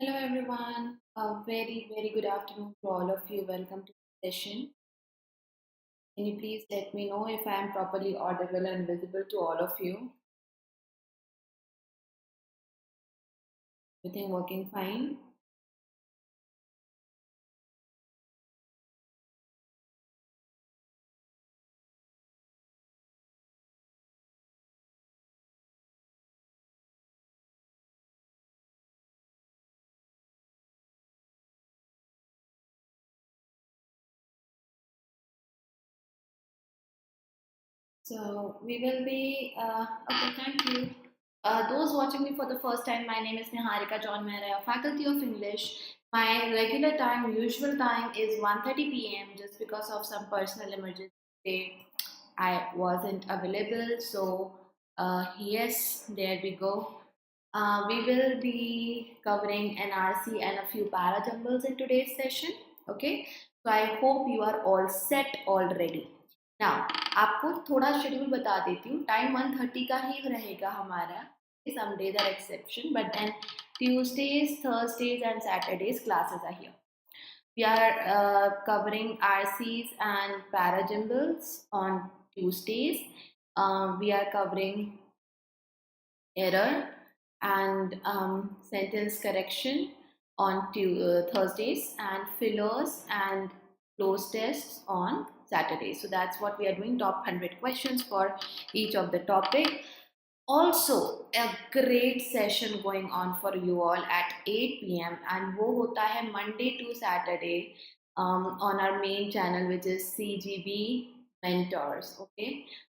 Hello everyone. A very good afternoon to all of you. Welcome to the session. Can you please let me know if I am properly audible and visible to all of you? Everything working fine? So we will be okay. Thank you. Those watching me for the first time, my name is Niharika John Mehra, Faculty of English. My regular time, usual time is 1:30 p.m. Just because of some personal emergency today, I wasn't available. So yes, there we go. We will be covering NRC and a few parajumbles in today's session. Okay, so I hope you are all set already. Now, आपको थोड़ा schedule बता देती हूँ. Time 1:30 का ही रहेगा हमारा. Some days are exception, but then Tuesdays, Thursdays, and Saturdays classes are here. We are covering RCs and parajumbles on Tuesdays. We are covering error and sentence correction on Thursdays, and fillers and close tests on Saturdays. So that's what we are doing, top 100 questions for each of the topic. Also a great session going on for you all at 8 p.m. and वो होता है Monday to Saturday on our main channel which is CGBMentors. Okay,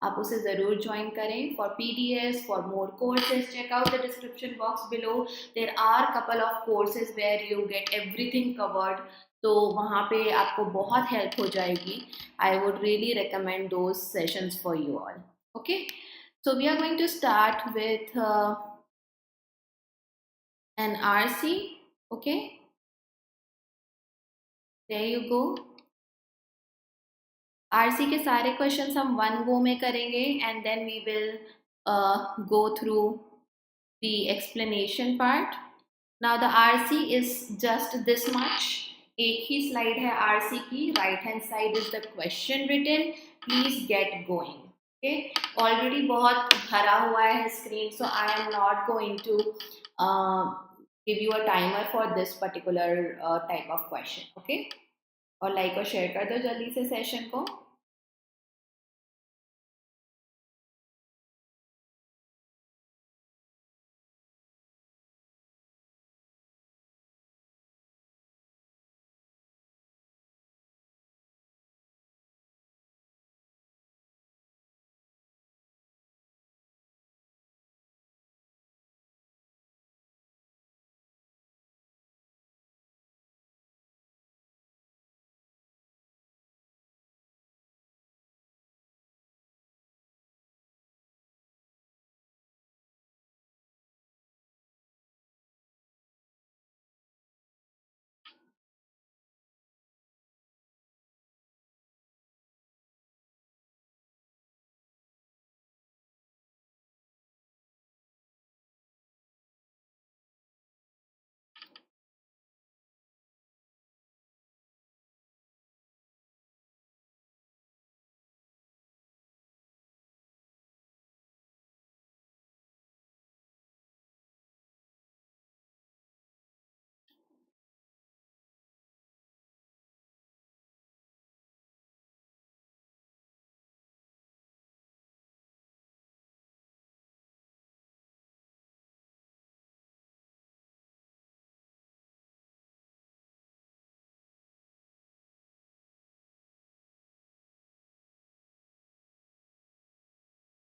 आप उसे ज़रूर join करें. For PDFs, for more courses, check out the description box below. There are couple of courses where you get everything covered. तो वहाँ पे आपको बहुत help हो जाएगी. I would really recommend those sessions for you all. Okay. So we are going to start with an RC. Okay, there you go. RC के सारे questions हम one go में करेंगे and then we will go through the explanation part. Now the RC is just this much. एक ही slide है RC की. Right hand side is the question written. Please get going. Okay, already बहुत भरा हुआ है screen, so I am not going to give you a timer for this particular type of question. Okay, और like और share कर दो जल्दी से session को.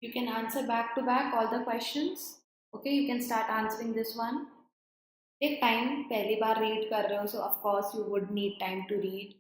You can answer back to back all the questions. Okay, you can start answering this one. Take time. पहली बार read कर रहे हो, so of course you would need time to read.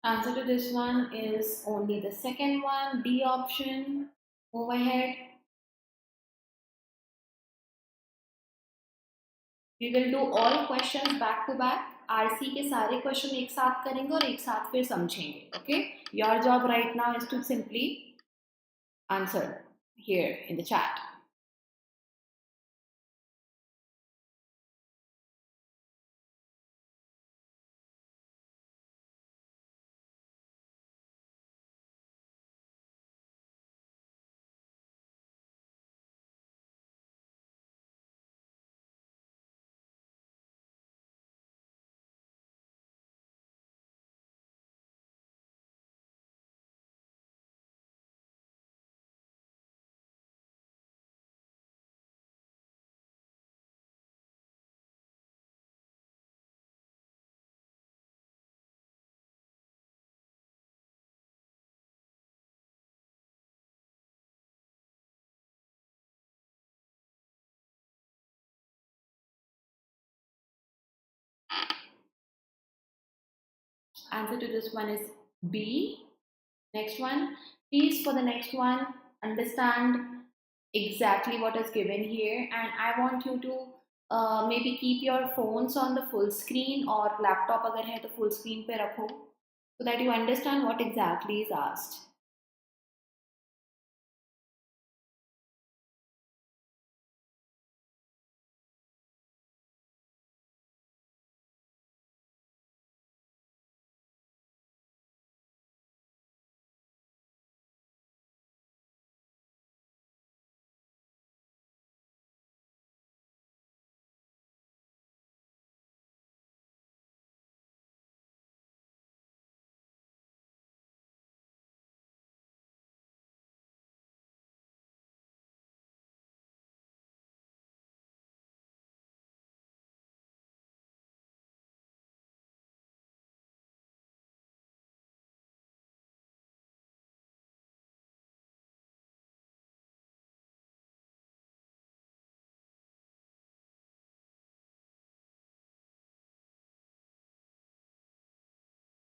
Answer to this one is only the second one, D option. Move ahead. We will do all questions back to back. RC के सारे question एक साथ करेंगे और एक साथ फिर समझेंगे. Okay? Your job right now is to simply answer here in the chat. Answer to this one is B. Next one, please for the next one understand exactly what is given here, and I want you to maybe keep your phones on the full screen or laptop अगर है तो full screen पे रखो so that you understand what exactly is asked.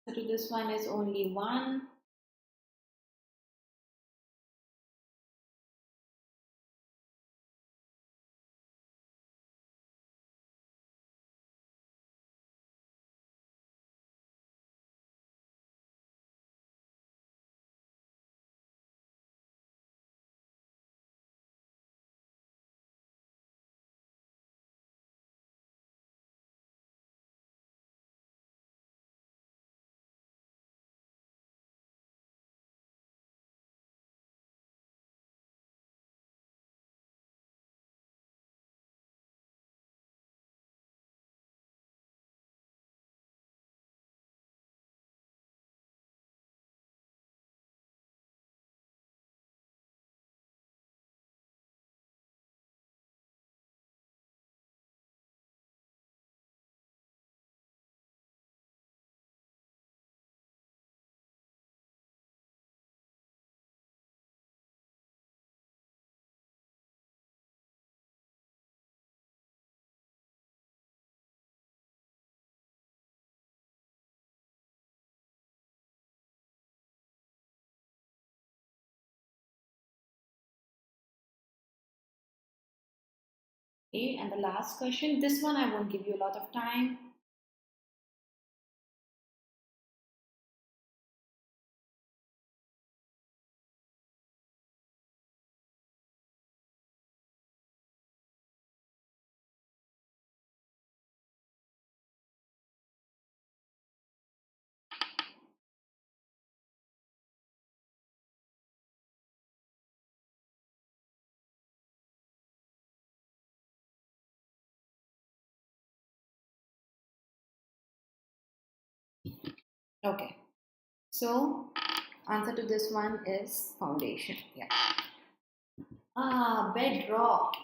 So to this one is only one. Okay, and the last question, this one I won't give you a lot of time. Okay, so answer to this one is foundation. Yeah. Bedrock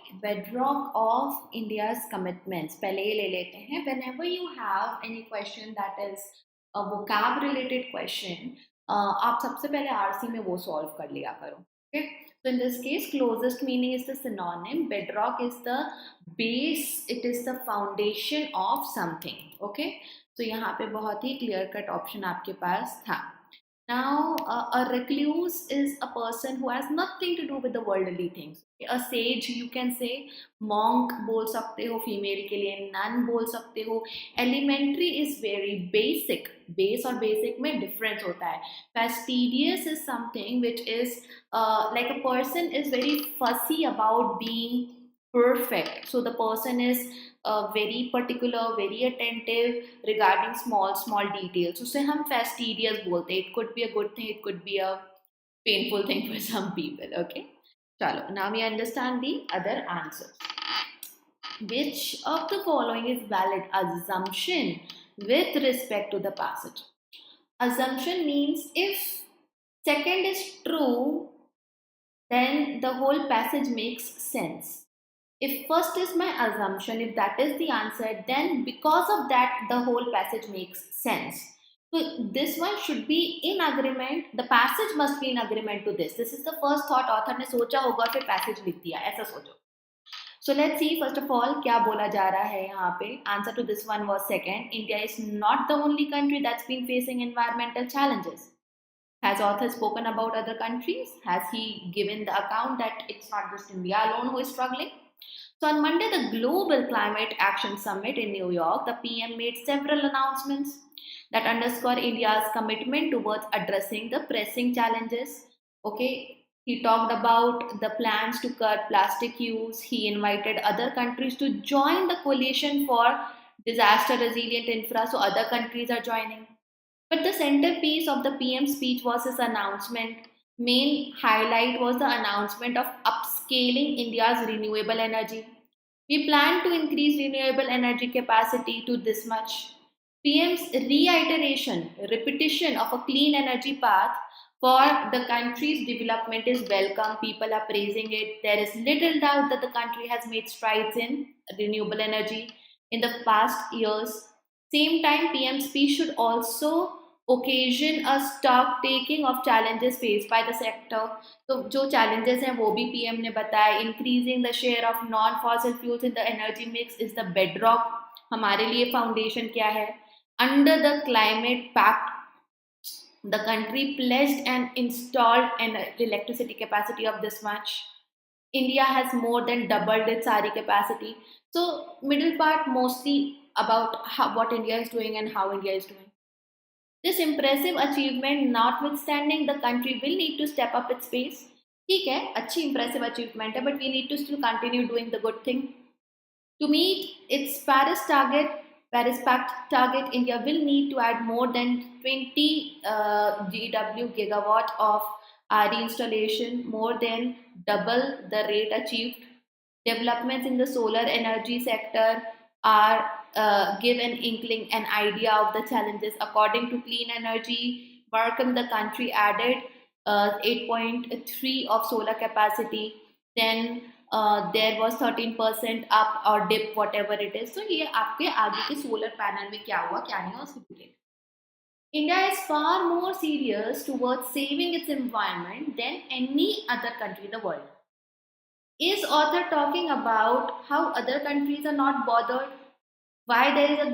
of India's commitments. पहले ये ले लेते हैं. Whenever you have any question that is a vocab related question, आप सबसे पहले RC में वो solve कर लिया करो. Okay. So in this case, closest meaning is the synonym. Bedrock is the base, it is the foundation of something. Okay, so यहाँ पे बहुत ही clear cut option आपके पास था. Now, a recluse is a person who has nothing to do with the worldly things. A sage, you can say. Monk बोल सकते हो female के लिए, nun बोल सकते हो. Elementary is very basic. Base और basic में difference होता है. Fastidious is something which is like a person is very fussy about being perfect. So the person is very particular, very attentive regarding small details. So उसे हम fastidious बोलते हैं. It could be a good thing, it could be a painful thing for some people. Okay, चलो, now we understand the other answers. Which of the following is valid assumption with respect to the passage? Assumption means if second is true, then the whole passage makes sense. If first is my assumption, if that is the answer, then because of that, the whole passage makes sense. So this one should be in agreement. The passage must be in agreement to this. This is the first thought author ने सोचा होगा फिर passage लिख दिया, ऐसा सोचो. So let's see first of all क्या बोला जा रहा है यहाँ पे. Answer to this one was second. India is not the only country that's been facing environmental challenges. Has author spoken about other countries? Has he given the account that it's not just India alone who is struggling? So on Monday, the Global Climate Action Summit in New York, the PM made several announcements that underscore India's commitment towards addressing the pressing challenges. Okay, he talked about the plans to cut plastic use. He invited other countries to join the coalition for disaster resilient infra. So other countries are joining. But the centerpiece of the PM speech was his announcement. Main highlight was the announcement of upscaling India's renewable energy. We plan to increase renewable energy capacity to this much. PM's repetition of a clean energy path for the country's development is welcome. People are praising it. There is little doubt that the country has made strides in renewable energy in the past years. Same time, PM's speech should also occasion a stock taking of challenges faced by the sector. तो जो challenges हैं वो भी PM ने बताया. Increasing the share of non-fossil fuels in the energy mix is the bedrock. हमारे लिए foundation क्या है? Under the climate pact, the country pledged and installed an electricity capacity of this much. India has more than doubled its RE capacity. So middle part mostly about what India is doing and how India is doing. This impressive achievement notwithstanding, the country will need to step up its pace. ठीक है, अच्छी impressive achievement है, but we need to still continue doing the good thing. To meet its Paris Pact target, India will need to add more than 20 gigawatt of RE installation, more than double the rate achieved. Developments in the solar energy sector are give an inkling, an idea of the challenges. According to Clean Energy Markham, the country added 8.3 of solar capacity. Then there was 13% up or dip, whatever it is. So ये आपके आगे के solar panel में क्या हुआ क्या नहीं हुआ उसको detail. India is far more serious towards saving its environment than any other country in the world. Is author talking about how other countries are not bothered? Why there is a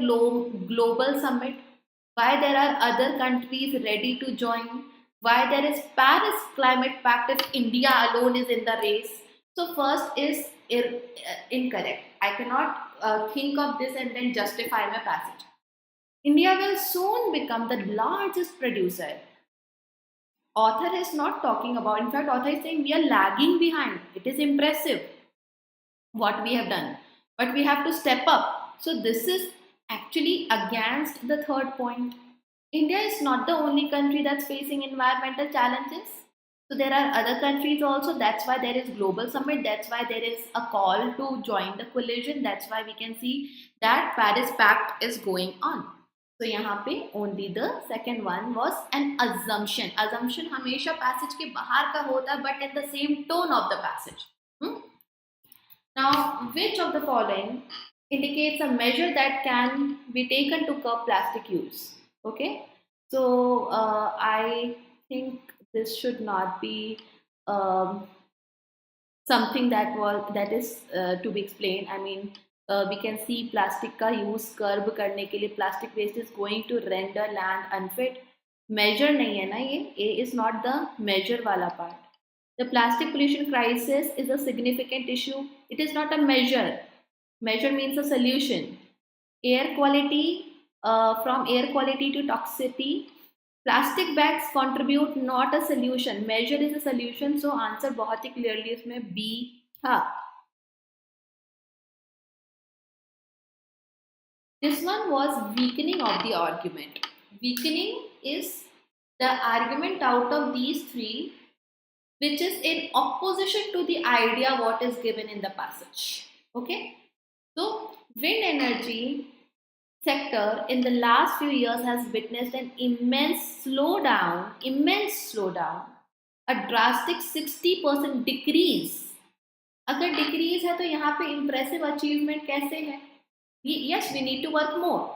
global summit? Why there are other countries ready to join? Why there is Paris Climate Pact if India alone is in the race? So first is incorrect. I cannot think of this and then justify my passage. India will soon become the largest producer. Author is not talking about, in fact, author is saying we are lagging behind. It is impressive what we have done, but we have to step up. So this is actually against the third point. India is not the only country that's facing environmental challenges. So there are other countries also. That's why there is global summit. That's why there is a call to join the coalition. That's why we can see that Paris Pact is going on. So यहाँ पे only the second one was an assumption. Assumption हमेशा passage के बाहर का होता है, but in the same tone of the passage. Now, which of the following indicates a measure that can be taken to curb plastic use? Okay, so I think this should not be something that is to be explained. I mean, we can see plastic का use curb करने के लिए plastic waste is going to render land unfit. Measure नहीं है ना ये, A is not the measure वाला part. The plastic pollution crisis is a significant issue. It is not a measure. Measure means a solution. Air quality, from air quality to toxicity, plastic bags contribute not a solution. Measure is a solution. So answer बहुत ही clearly इसमें B था. This one was weakening of the argument. Weakening is the argument out of these three which is in opposition to the idea what is given in the passage. Okay. So wind energy sector in the last few years has witnessed an immense slowdown, a drastic 60% decrease. अगर decrease है तो यहाँ पे impressive achievement कैसे है? Yes, we need to work more.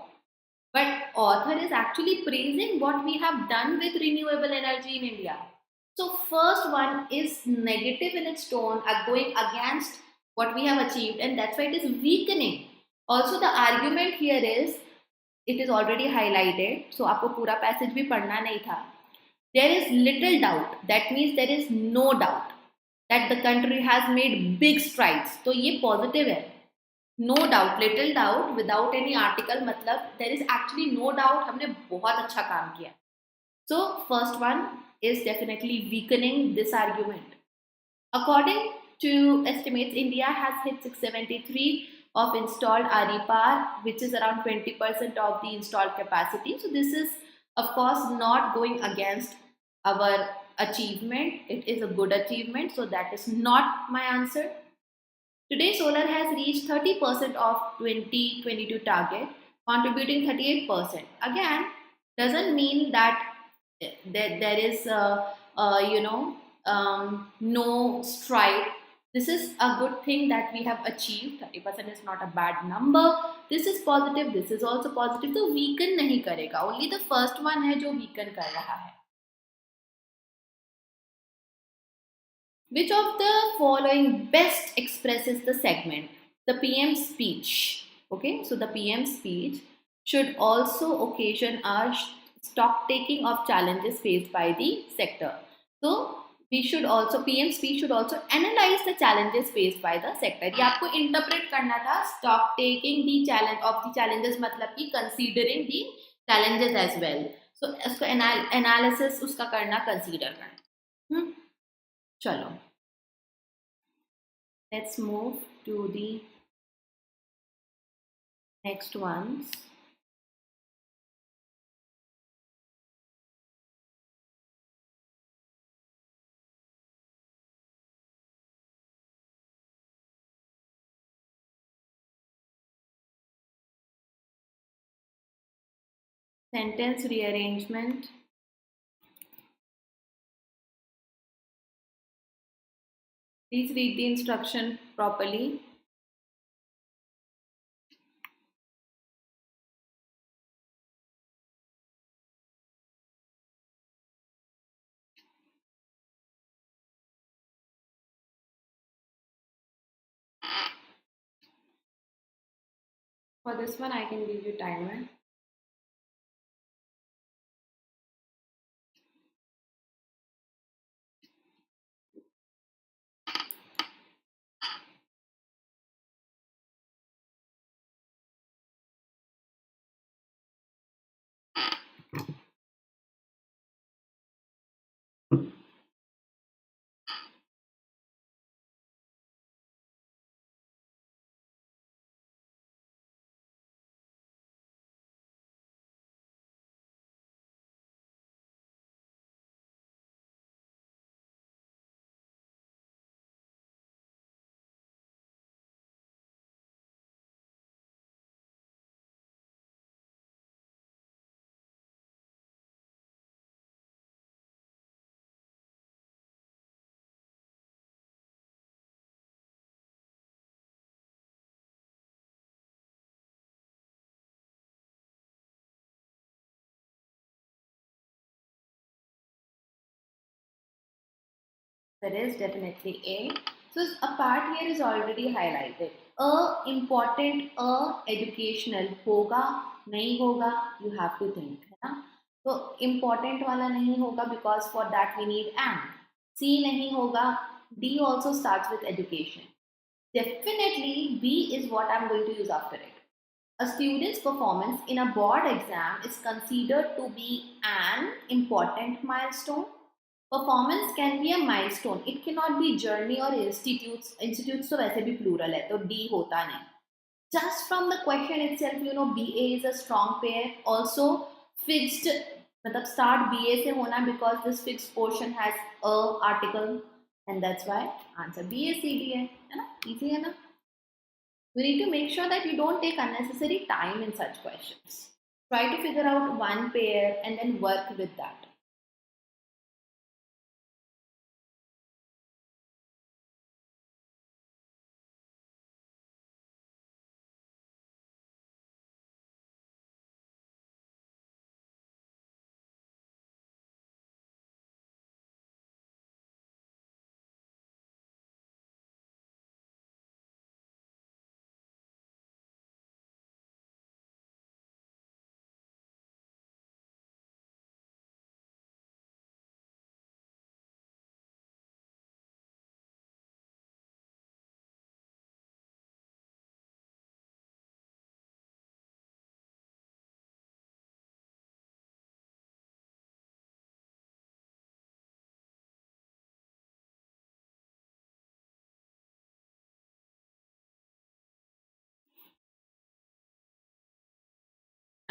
But author is actually praising what we have done with renewable energy in India. So first one is negative in its tone, going against what we have achieved, and that's why it is weakening. Also the argument here is, it is already highlighted, so आपको पूरा passage भी पढ़ना नहीं था. There is little doubt, that means there is no doubt that the country has made big strides. तो ये positive है. No doubt, little doubt, without any article, मतलब there is actually no doubt हमने बहुत अच्छा काम किया. So first one is definitely weakening this argument. According to estimates, India has hit 673 of installed RE power, which is around 20% of the installed capacity. So this is of course not going against our achievement. It is a good achievement. So that is not my answer. Today solar has reached 30% of 2022 target, contributing 38%. Again, doesn't mean that there is no stride. This is a good thing that we have achieved. 30% is not a bad number. This is positive. This is also positive. तो weaken नहीं करेगा. Only the first one है जो weaken कर रहा है. Which of the following best expresses the segment? The PM speech. Okay, so the PM speech should also occasion a stock taking of challenges faced by the sector. So we should also, PM speech should also analyze the challenges faced by the sector. ये आपको interpret करना था. Stock taking the challenge of the challenges मतलब कि considering the challenges as well. So इसको analysis उसका करना, consider करना. चलो, let's move to the next ones. Sentence rearrangement. Please read the instruction properly. For this one, I can give you timer. That is definitely A. So a part here is already highlighted. Educational होगा नहीं होगा, you have to think, है ना. तो important वाला नहीं होगा because for that we need and. C नहीं होगा. D also starts with education. Definitely B is what I'm going to use after it. A student's performance in a board exam is considered to be an important milestone. Performance can be a milestone. It cannot be journey or institutes. Institutes तो वैसे भी plural है, तो D होता नहीं. Just from the question itself, you know, BA is a strong pair. Also fixed, मतलब start BA से होना because this fixed portion has a article, and that's why answer BA CD है ना? Easy है ना? You need to make sure that you don't take unnecessary time in such questions. Try to figure out one pair and then work with that.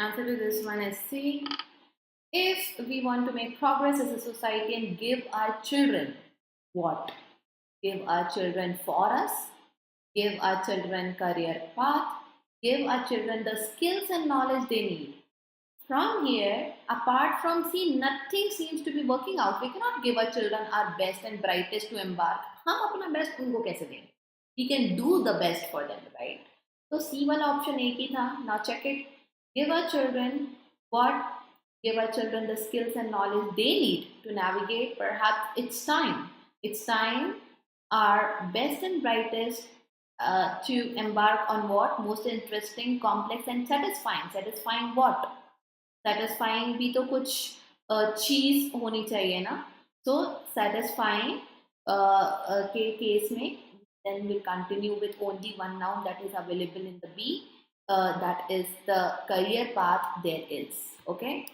Answer to this one is C. If we want to make progress as a society and give our children what? Give our children for us, give our children career path, give our children the skills and knowledge they need. From here, apart from C, nothing seems to be working out. We cannot give our children our best and brightest to embark. हम अपना best उनको कैसे देंगे? We can do the best for them, right? So C वाला option एक ही था. Now check it. Give our children what? Give our children the skills and knowledge they need to navigate. Perhaps it's time. It's time our best and brightest to embark on what? Most interesting, complex and satisfying. Satisfying what? Satisfying भी तो कुछ चीज होनी चाहिए ना. So satisfying के case में then we'll continue with only one noun that is available in the B. That is the career path there is. Okay.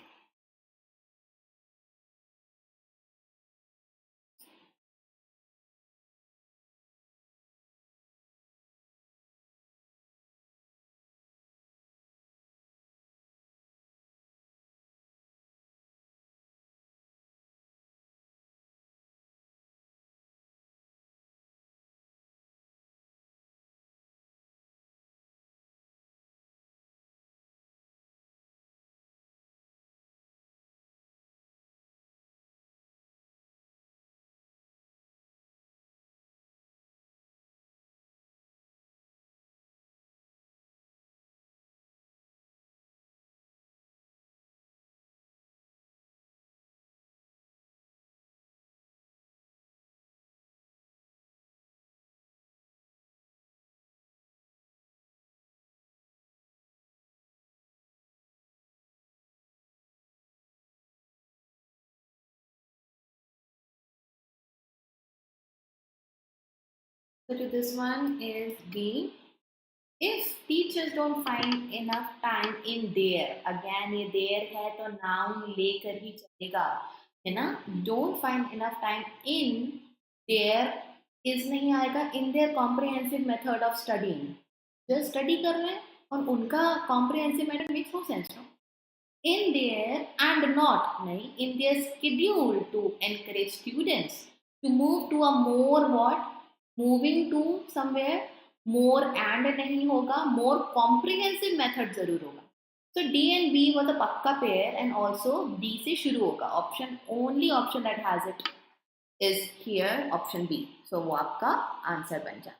So to this one is B. If teachers don't find enough time in their, again ये their है तो noun लेकर ही चलेगा, है ना. Don't find enough time in their is नहीं आएगा. In their comprehensive method of studying. Just study कर रहे हैं और उनका comprehensive method makes no sense, no. In their and not नहीं, in their schedule to encourage students to move to a more what? Moving to somewhere. More and नहीं होगा, more comprehensive method जरूर होगा. So D and B was a पक्का pair and also D से शुरू होगा. Only option that has it is here, option B. So वो आपका आंसर बन जाए.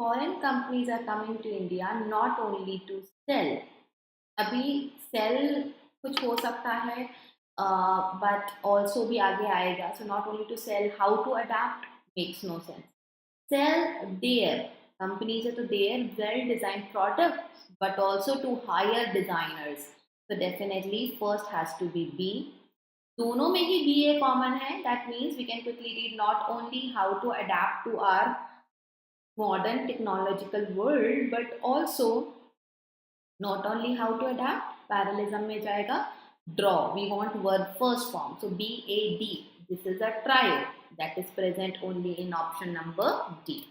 foreign companies are coming to India not only to sell. अभी sell कुछ हो सकता है, but also भी आगे आएगा. So not only to sell, how to adapt makes no sense. Sell their companies are to their well designed products, but also to hire designers. So definitely first has to be B. दोनों में ही B A common है. That means we can quickly read not only how to adapt to our modern technological world but also not only how to adapt. Parallelism में जाएगा draw. We want verb first form. So B A D. This is a trio that is present only in option number D.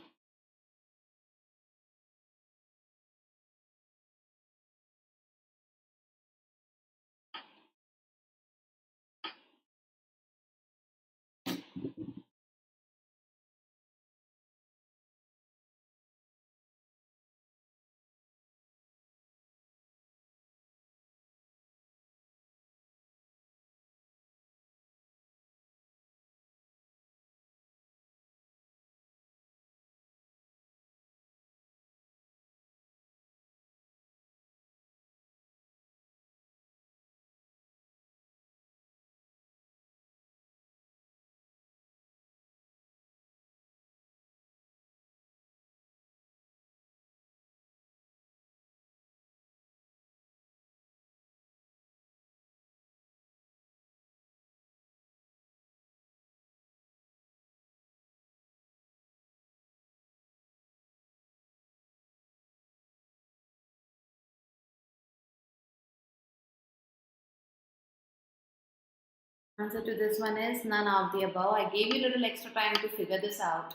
Answer to this one is none of the above. I gave you a little extra time to figure this out.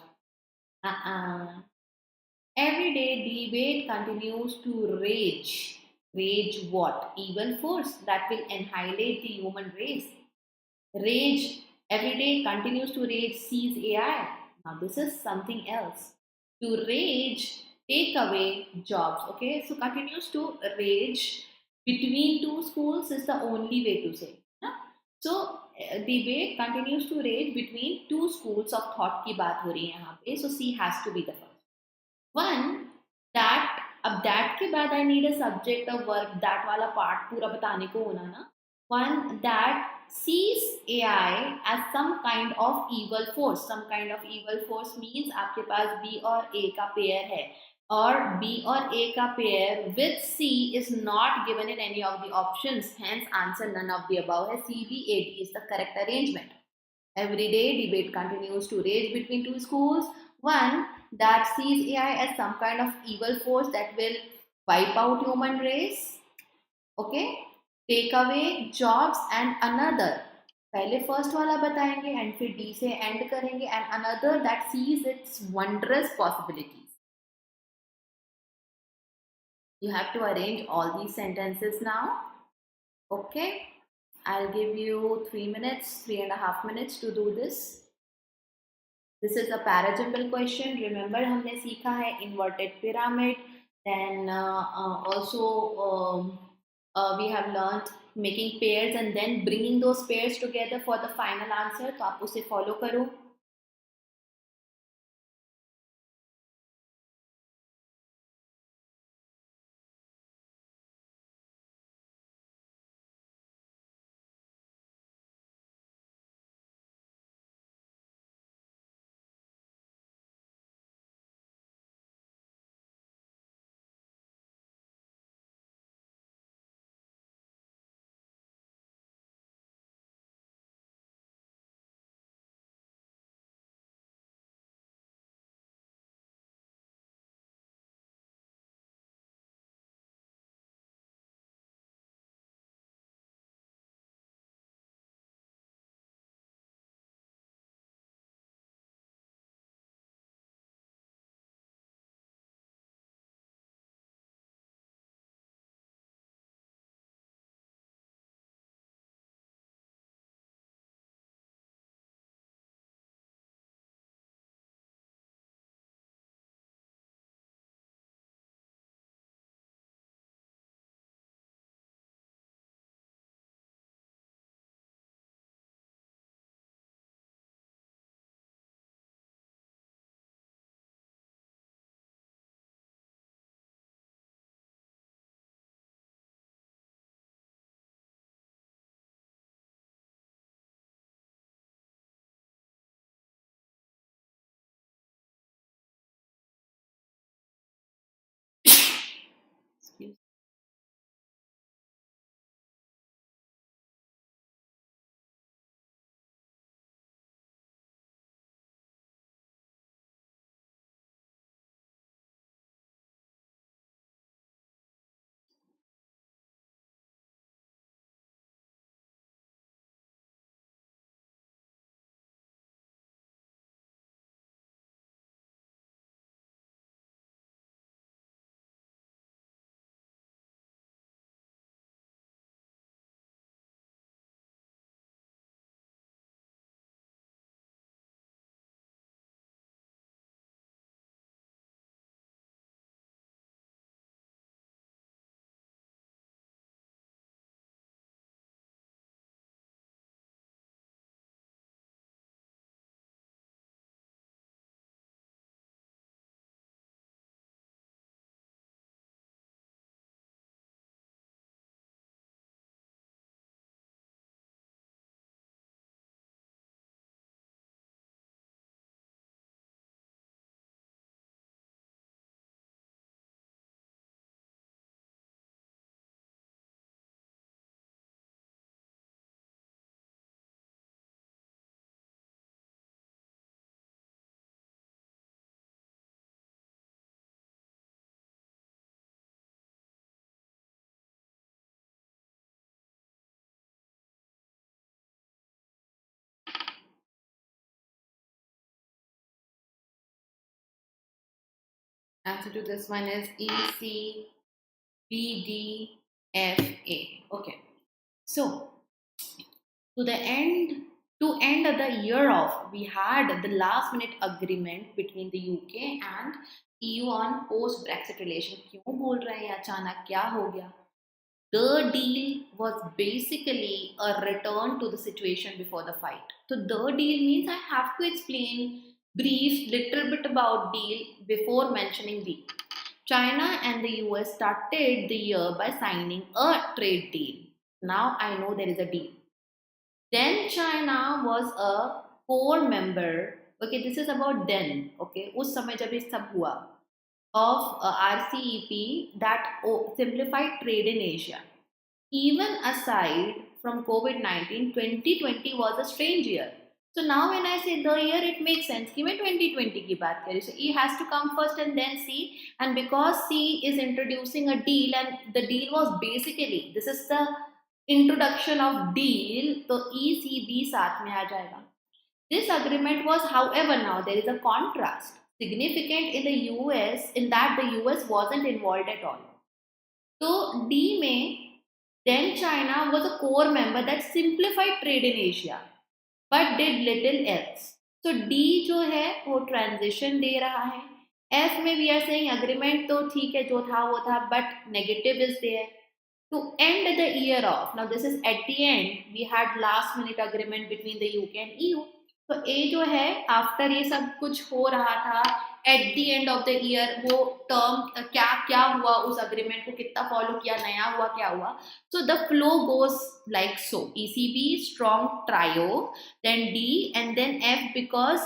Every day debate continues to rage. Rage what? Evil force that will annihilate the human race. Rage every day continues to rage sees AI. Now this is something else. To rage, take away jobs. Okay, so continues to rage between two schools is the only way to say. Huh? So debate continues to rage between two schools of thought की बात हो रही है यहाँ पे. So C has to be the first. One that. अब that के बाद I need a subject of verb. That वाला part पूरा बताने को होना ना. One that sees AI as some kind of evil force. Some kind of evil force means आपके पास B और A का pair है और B और A का pair with C is not given in any of the options. Hence answer none of the above है. C D A D is the correct arrangement. Every day debate continues to rage between two schools. One that sees AI as some kind of evil force that will wipe out human race. Okay. Take away jobs and another. पहले first वाला बताएंगे and फिर D से and करेंगे. And another that sees its wondrous possibilities. You have to arrange all these sentences now. Okay, I'll give you 3 minutes, 3.5 minutes to do this. This is a parajumble question. Remember हमने सीखा है inverted pyramid. Then also we have learned making pairs and then bringing those pairs together for the final answer. तो आप उसे follow करो. Answer to this one is ECBDFA. Okay. So to end of the year off, we had the last minute agreement between the UK and EU on post Brexit relation. क्यों बोल रहे हैं अचानक क्या हो गया? The deal was basically a return to the situation before the fight. So the deal means I have to explain brief little bit about deal before mentioning deal. China and the US started the year by signing a trade deal. Now I know there is a deal. Then China was a core member. Okay, this is about then. Okay, उस समय जब ये सब हुआ of RCEP that simplified trade in Asia. Even aside from COVID-19, 2020 was a strange year. So now when I say the year, it makes sense कि मैं 2020 की बात करी. So E has to come first and then C. And because C is introducing a deal and the deal was basically, this is the introduction of deal, तो ECB साथ में आ जाएगा. This agreement was, however, now there is a contrast significant in the US in that the US wasn't involved at all. So D में then China was a core member that simplified trade in Asia but did little else. So D जो है वो transition दे रहा है. F में we are saying agreement तो ठीक है जो था वो था but negative is there. To end the year off, now this is at the end, we had last minute agreement between the UK and EU. तो A जो है after ये सब कुछ हो रहा था at the end of the year वो term क्या क्या हुआ उस agreement को कितना follow किया नया हुआ क्या हुआ. So the flow goes like so: ECB strong trio, then D and then F because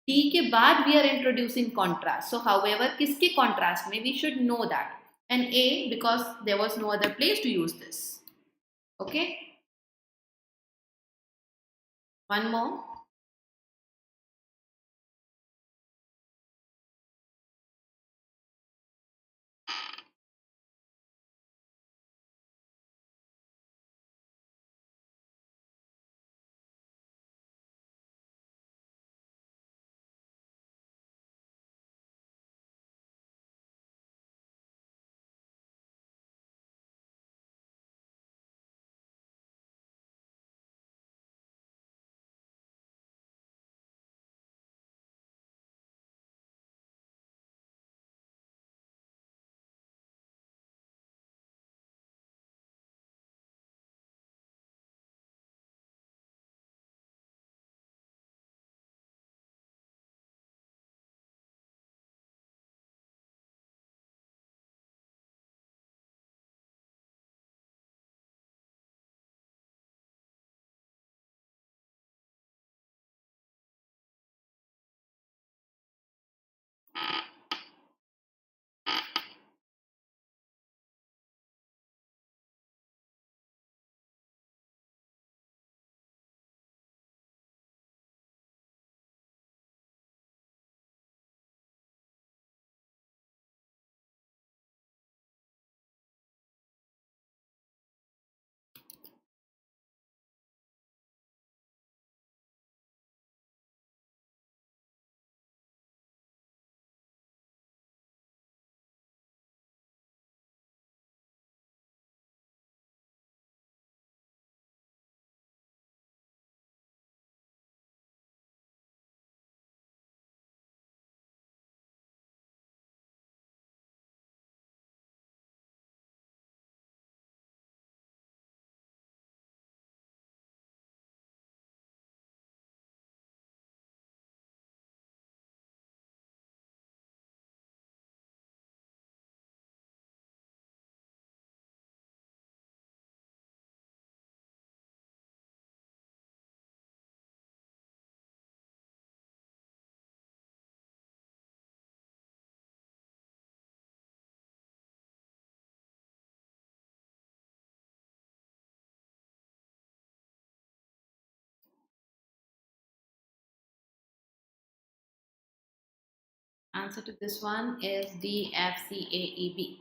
D के बाद we are introducing contrast. So however किसके contrast में we should know that. And A because there was no other place to use this. Okay. One more. Answer to this one is DFCAEB.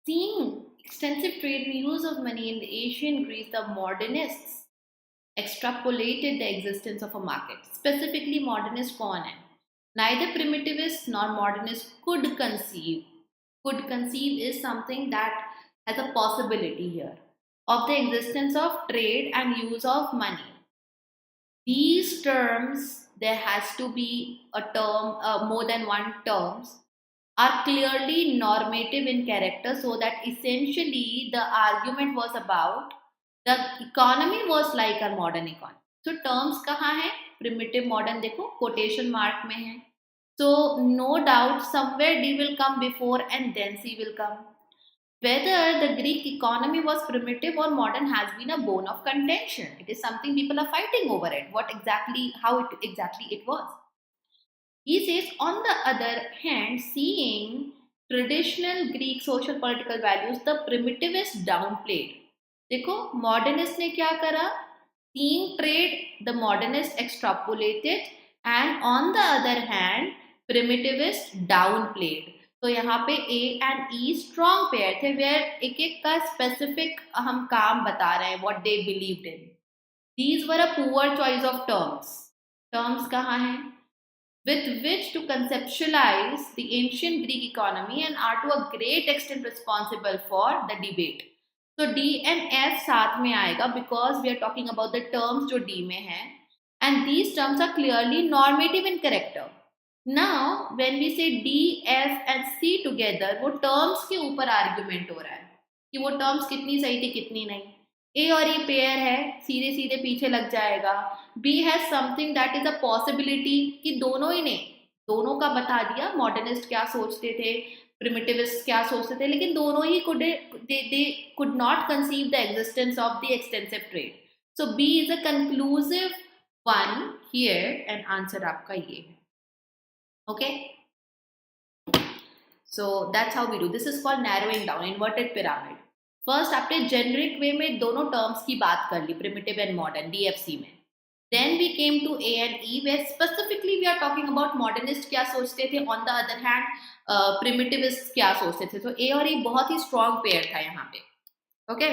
Seeing extensive trade and use of money in the ancient Greece, the modernists extrapolated the existence of a market. Specifically, modernist कौन है? neither primitivists nor modernists could conceive. Could conceive is something that has a possibility here of the existence of trade and use of money. These terms, there has to be a term, more than one terms, are clearly normative in character, so that essentially the argument was about the economy was like a modern economy. So terms कहाँ है? Primitive modern देखो quotation mark में है. So no doubt somewhere D will come before and then C will come. Whether the Greek economy was primitive or modern has been a bone of contention. It is something people are fighting over it. What exactly, how it exactly it was. He says, on the other hand, seeing traditional Greek social political values, the primitivists downplayed. देखो, modernist ने क्या करा? Seeing trade, the modernist extrapolated, and on the other hand, primitivists downplayed. तो यहाँ पे A and E strong pair थे, where एक एक का specific हम काम बता रहे हैं, what they believed in. These were a poor choice of terms. Terms कहाँ हैं? With which to conceptualize the ancient Greek economy and are to a great extent responsible for the debate. So D and F साथ में आएगा because we are talking about the terms जो D में हैं, and these terms are clearly normative in character. Now when we say D, F and C together, वो terms के ऊपर argument हो रहा है कि वो terms कितनी सही थी कितनी नहीं. A और E पेयर है, सीधे सीधे पीछे लग जाएगा. B has something that is a possibility कि दोनों ही ने दोनों का बता दिया, मॉडर्निस्ट क्या सोचते थे, प्रिमिटिविस्ट क्या सोचते थे, लेकिन दोनों ही they could not conceive the existence of the extensive trade. So B is a conclusive one here and answer आपका ये है. Okay, so that's how we do. This is called narrowing down, inverted pyramid. First आपने generic way में दोनों terms की बात कर ली, प्रिमिटिव एंड मॉडर्न, DFC में. Then we came to A and E, where specifically we are talking about modernist क्या सोचते थे, on the other hand primitivist क्या सोचते थे. तो A और E बहुत ही स्ट्रॉन्ग पेयर था यहाँ पे. Okay,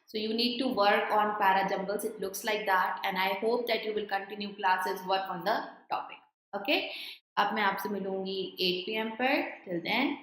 so you need to work on parajumbles. It looks like that, and I hope that you will continue classes, work on the topic. Okay, अब मैं आपसे मिलूंगी 8 PM पर. Till then.